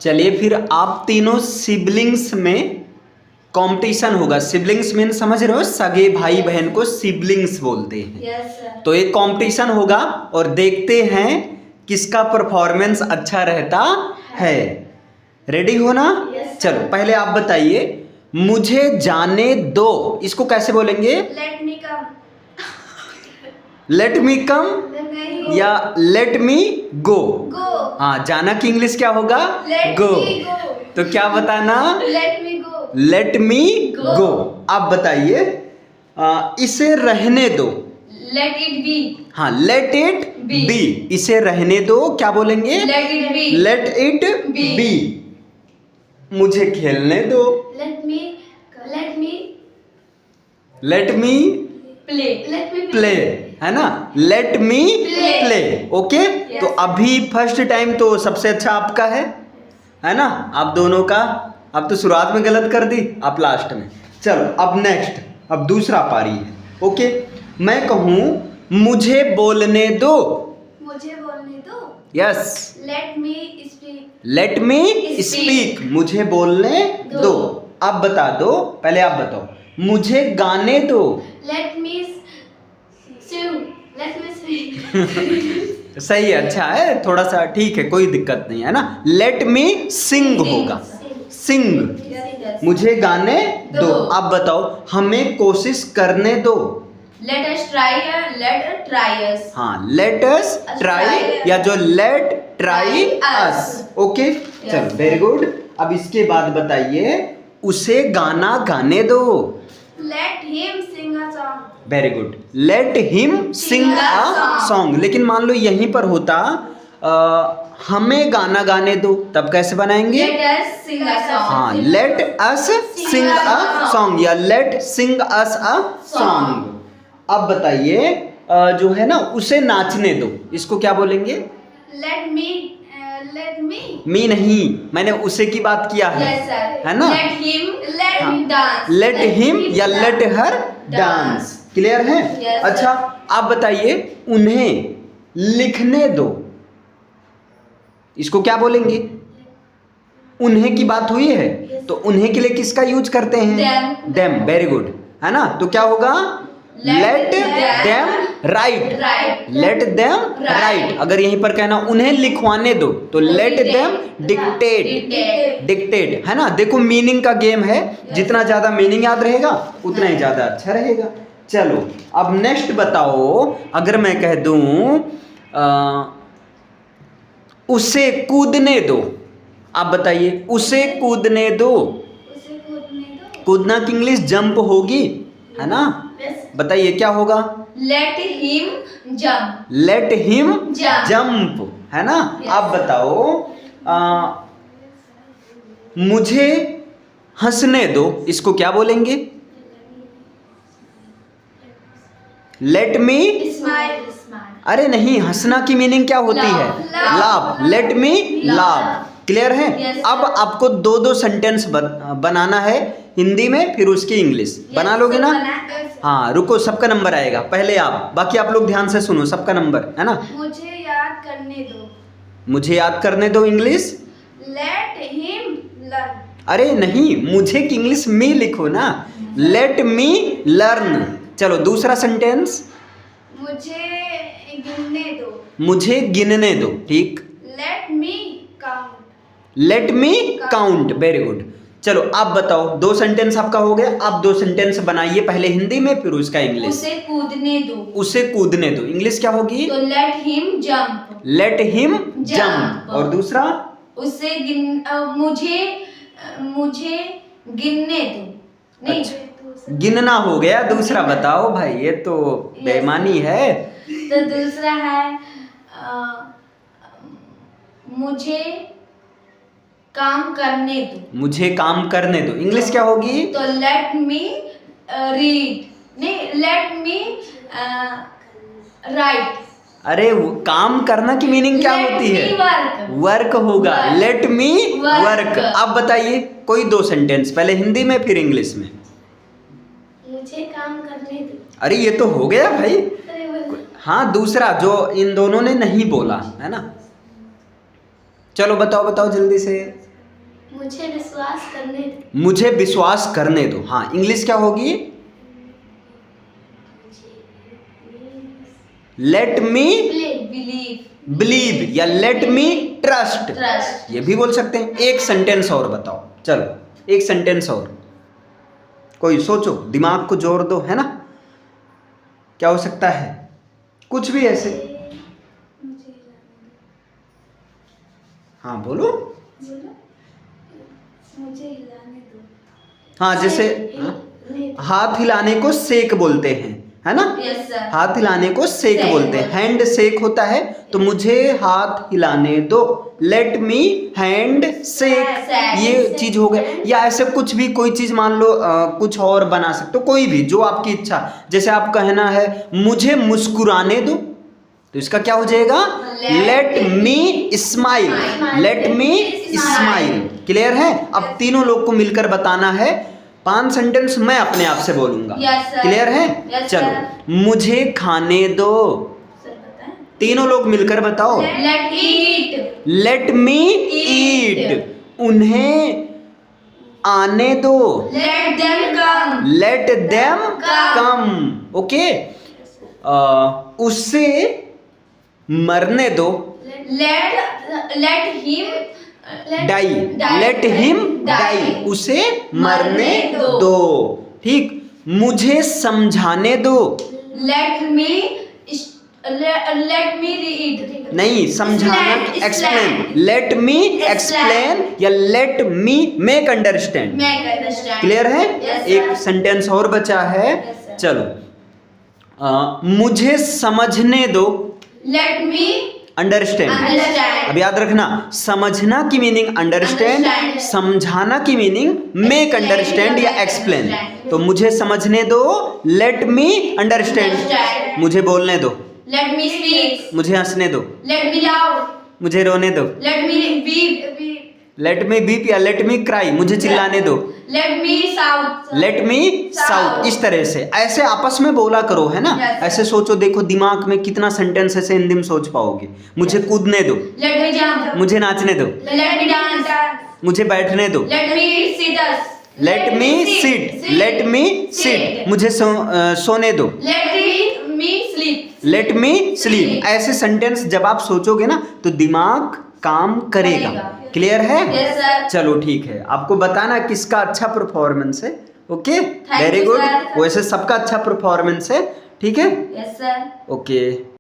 चलिए फिर आप तीनों सिबलिंग्स में कंपटीशन होगा। सिबलिंग्स मीन समझ रहे हो, सगे भाई बहन को सिबलिंग्स बोलते हैं। Yes sir. तो एक कंपटीशन होगा और देखते हैं किसका परफॉर्मेंस अच्छा रहता है। रेडी हो ना? Yes, चलो पहले आप बताइए, मुझे जाने दो इसको कैसे बोलेंगे? लेट मी कम। लेट मी कम नहीं, या लेट मी गो? गो। हाँ, जाना की इंग्लिश क्या होगा? Let go. Me go. तो क्या बताना? Let me go. Let me Go. Go. आप बताइए, इसे रहने दो। Let it be. हाँ, लेट इट Be. बी। इसे रहने दो क्या बोलेंगे? Let it be. Let it Be. Be. मुझे खेलने दो। Let me let me play. Let me play, है ना? Let me Play. Play. Okay, Yes. तो अभी फर्स्ट टाइम तो सबसे अच्छा आपका है ना? आप दोनों का। अब तो शुरुआत में गलत कर दी, आप लास्ट में। चलो अब नेक्स्ट, अब दूसरा पारी है। ओके, मैं कहूँ मुझे बोलने दो। मुझे बोलने दो। Yes, let me speak. Let me Speak. Speak. मुझे बोलने दो। दो। अब बता दो, पहले आप बताओ, मुझे गाने दो। लेट मी सिंग। लेट मी सिंग। सही है, अच्छा है, थोड़ा सा ठीक है, कोई दिक्कत नहीं है ना। लेट मी सिंग होगा, सिंग। मुझे गाने दो। दो। अब बताओ, हमें कोशिश करने दो। Let us try. Let try us. हाँ, लेट अस ट्राई Try. या जो let try Try us. us. Okay, चलो वेरी गुड। अब इसके बाद बताइए, उसे गाना गाने दो। Let him sing a song. Very good, let him sing a a song. Song. लेकिन मान लो यहीं पर होता हमें गाना गाने दो, तब कैसे बनाएंगे? Let us sing a song. हाँ, let us sing a song या let sing us a song. अब बताइए, जो है ना, उसे नाचने दो, इसको क्या बोलेंगे? लेट मी मी नहीं, मैंने उसे की बात किया है, यस सर। है ना? Let him dance. Let him या लेट हर डांस। क्लियर है? Yes, अच्छा, आप बताइए, उन्हें लिखने दो, इसको क्या बोलेंगे? उन्हें की बात हुई है, तो उन्हें के लिए किसका यूज करते हैं? Them. देम। वेरी गुड, है ना? तो क्या होगा? Let them them write. write. Let them Write. Write. अगर यहीं पर कहना उन्हें लिखवाने दो, तो let them dictate. Dictate. Dictate, है ना? देखो, मीनिंग का गेम है, जितना ज्यादा मीनिंग याद रहेगा उतना ही ज्यादा अच्छा रहेगा। चलो अब नेक्स्ट बताओ, अगर मैं कह दूं उसे कूदने दो, आप बताइए, उसे कूदने दो। उसे कूदने दो। कूदना की इंग्लिश जंप होगी, है ना? बताइए क्या होगा? Let him jump. Let him Jump. Jump, है ना? Yes. आप बताओ, मुझे हंसने दो, इसको क्या बोलेंगे? Let me. स्माइल। अरे नहीं, हंसना की मीनिंग क्या होती है? Laugh. Laugh. Let me laugh. Clear है? Yes, अब sir. आपको दो ससेंटेंस बनाना है हिंदी में, फिर उसकी इंग्लिश। बना लोगे ना? हाँ, रुको, सबका नंबर आएगा, पहले आप, बाकी आप लोग ध्यान से सुनो, सबका नंबर, है ना? मुझे याद करने दो। मुझे याद करने दो, इंग्लिश। Let him learn. अरे नहीं, मुझे की इंग्लिश मी लिखो ना। Let me learn. चलो दूसरा सेंटेंस, मुझे गिनने दो। मुझे गिनने दो, ठीक। Let me count. Let me count. Very good. चलो आप बताओ, दो सेंटेंस आपका हो गया। आप दो सेंटेंस बनाइए, पहले हिंदी में फिर उसका इंग्लिश। उसे कूदने दो। उसे कूदने दो, इंग्लिश क्या होगी? तो let him jump. Let him Jump. Jump. और दूसरा? उसे मुझे गिनने दो। नहीं, गिनना हो गया। दूसरा बताओ भाई, ये तो बेईमानी है। तो दूसरा है मुझे काम करने दो। मुझे काम करने दो, इंग्लिश क्या होगी? तो लेट मी रीड। नहीं, लेट मी राइट। अरे काम करना की मीनिंग क्या होती है? वर्क। वर्क होगा। Work. Let me work. Work. अब बताइए कोई दो सेंटेंस, पहले हिंदी में फिर इंग्लिश में। मुझे काम करने दो। अरे ये तो हो गया भाई। अरे वो- हाँ, दूसरा जो इन दोनों ने नहीं बोला, है ना? चलो बताओ जल्दी से। मुझे विश्वास करने दो। मुझे विश्वास करने दो। हाँ, इंग्लिश क्या होगी? Let me believe. बिलीव या लेट मी ट्रस्ट, ट्रस्ट। ये भी बोल सकते हैं। एक सेंटेंस और बताओ, चलो एक सेंटेंस और, कोई सोचो, दिमाग को जोर दो, है ना। क्या हो सकता है? कुछ भी ऐसे। हाँ बोलो। मुझे हिलाने दो। हाँ, जैसे हाथ हिलाने को शेक बोलते हैं, है ना। Yes sir. हाथ हिलाने को शेक Shake बोलते हैं, बोलते हैं। हैंड शेक होता है, तो मुझे हाथ हिलाने दो, लेट मी हैंड शेक, Shake। ये चीज हो गई। या ऐसे कुछ भी, कोई चीज मान लो कुछ और बना सकते हो, कोई भी जो आपकी इच्छा। जैसे आप कहना है मुझे मुस्कुराने दो, तो इसका क्या हो जाएगा? Let me smile, let me smile. Clear है? अब तीनों लोग को मिलकर बताना है। 5 सेंटेंस मैं अपने आप से बोलूंगा। Yes, sir. क्लियर है? Yes, चलो, sir. मुझे खाने दो। सर बताएं। तीनों लोग मिलकर बताओ। Let eat. Let me eat. उन्हें आने दो। Let them come. Let them Come. Come. Okay, उससे मरने दो। Let him die, let him die, उसे मरने दो। ठीक, मुझे समझाने दो। Let me read. नहीं, समझाना, एक्सप्लेन। लेट मी एक्सप्लेन या let me make understand. Make understand. Clear है? Yes, sir. एक सेंटेंस और बचा है। Yes, sir. चलो, मुझे समझने दो। Let me understand. अंडरस्टैंड। अब याद रखना, समझना की मीनिंग अंडरस्टैंड, Understand. समझाना की मीनिंग मेक Explain अंडरस्टैंड या या एक्सप्लेन। understand. तो मुझे समझने दो, लेट मी अंडरस्टैंड। Understand. मुझे बोलने दो, लेट मी स्पीक। मुझे हंसने दो, लेट मी लाउड। मुझे रोने दो, लेट मी वीप। लेट मी बीप या लेट मी क्राई, मुझे चिल्लाने दो, लेट मी साउथ। Let me south. इस तरह से ऐसे आपस में बोला करो, है ना। Yes. ऐसे सोचो, देखो दिमाग में कितना सेंटेंस ऐसे हिंदी में सोच पाओगे। मुझे कूदने दो, लेट मी जंप। मुझे नाचने दो, लेट मी डांस। मुझे बैठने दो, let me sit. Let me seat, let me seat, मुझे सोने दो, let me sleep. Let me sleep. ऐसे सेंटेंस जब आप सोचोगे ना, तो दिमाग काम करेगा। क्लियर है? Yes, sir. चलो ठीक है, आपको बताना किसका अच्छा परफॉर्मेंस है। Okay, Thank very you, good. sir. वैसे सबका अच्छा परफॉर्मेंस है, ठीक है। Yes sir. ओके।